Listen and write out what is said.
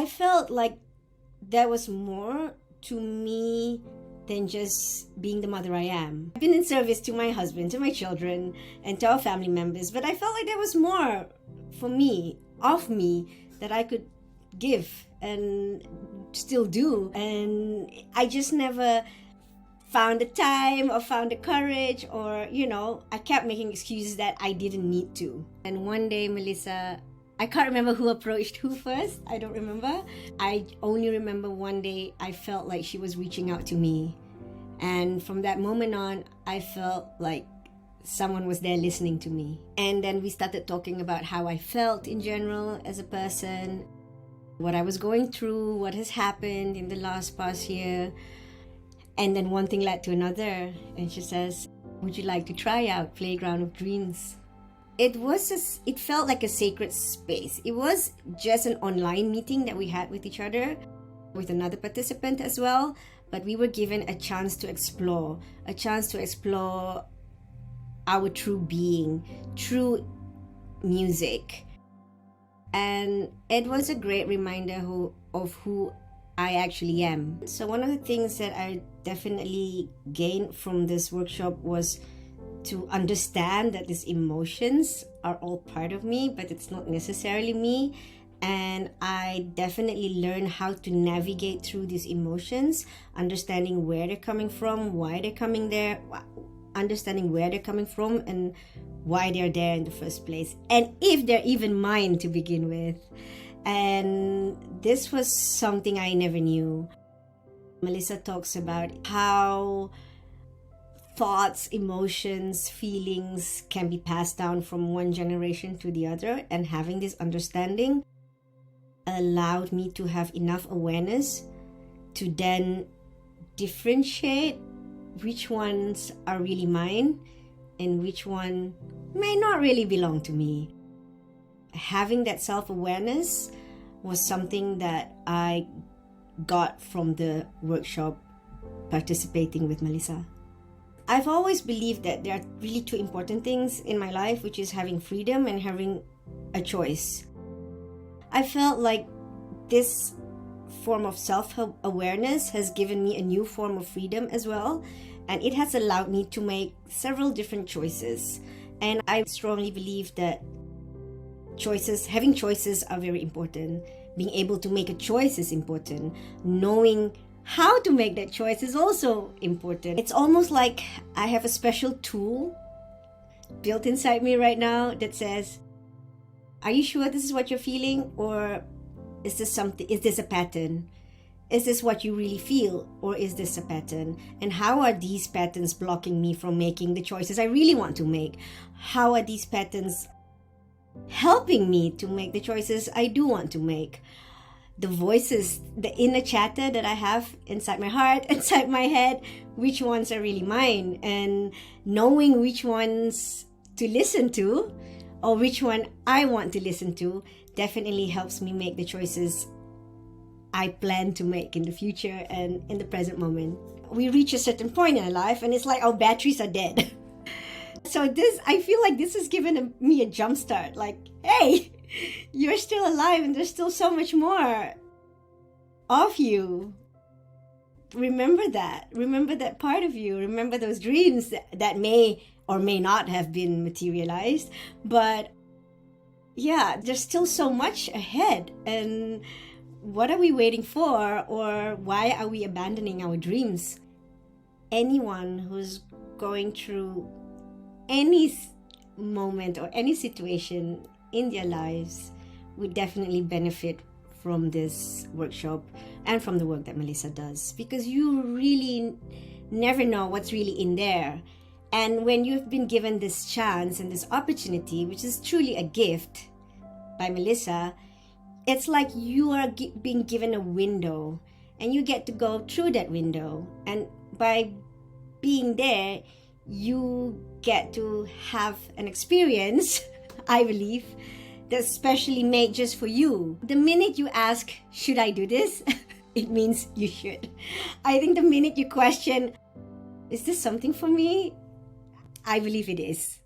I felt like there was more to me than just being the mother I am. I've been in service to my husband, to my children, and to our family members, but I felt like there was more for me, of me, that I could give and still do. And I just never found the time or found the courage, or, I kept making excuses that I didn't need to. And one day, Melissa, I can't remember who approached who first. I don't remember. I only remember one day I felt like she was reaching out to me. And from that moment on, I felt like someone was there listening to me. And then we started talking about how I felt in general as a person, what I was going through, what has happened in the past year. And then one thing led to another. And she says, would you like to try out Playground of Dreams? It felt like a sacred space. It was just an online meeting that we had with each other, with another participant as well. But we were given a chance to explore our true being, true music. And it was a great reminder of who I actually am. So one of the things that I definitely gained from this workshop was to understand that these emotions are all part of me, but it's not necessarily me. And I definitely learned how to navigate through these emotions, understanding where they're coming from, why they're coming there, understanding where they're coming from and why they're there in the first place, and if they're even mine to begin with. And this was something I never knew. Melissa talks about how thoughts, emotions, feelings can be passed down from one generation to the other, and having this understanding allowed me to have enough awareness to then differentiate which ones are really mine and which one may not really belong to me. Having that self-awareness was something that I got from the workshop participating with Melissa. I've always believed that there are really two important things in my life, which is having freedom and having a choice. I felt like this form of self-awareness has given me a new form of freedom as well, and it has allowed me to make several different choices. And I strongly believe that having choices are very important. Being able to make a choice is important. Knowing how to make that choice is also important. It's almost like I have a special tool built inside me right now that says, are you sure this is what you're feeling, or is this a pattern? Is this what you really feel, or is this a pattern? And how are these patterns blocking me from making the choices I really want to make? How are these patterns helping me to make the choices I do want to make? The voices, the inner chatter that I have inside my heart, inside my head, which ones are really mine, and knowing which ones to listen to or which one I want to listen to definitely helps me make the choices I plan to make in the future and in the present moment. We reach a certain point in our life and it's like our batteries are dead. So I feel like this has given me a jump start. Like, hey, you're still alive and there's still so much more of you. Remember that. Remember that part of you. Remember those dreams that may or may not have been materialized. But yeah, there's still so much ahead. And what are we waiting for? Or why are we abandoning our dreams? Anyone who's going through any moment or any situation in their lives would definitely benefit from this workshop and from the work that Melissa does, because you really never know what's really in there. And when you've been given this chance and this opportunity, which is truly a gift by Melissa, it's like you are being given a window and you get to go through that window. And by being there, you get to have an experience, I believe, that's specially made just for you. The minute you ask, should I do this? It means you should. I think the minute you question, is this something for me? I believe it is.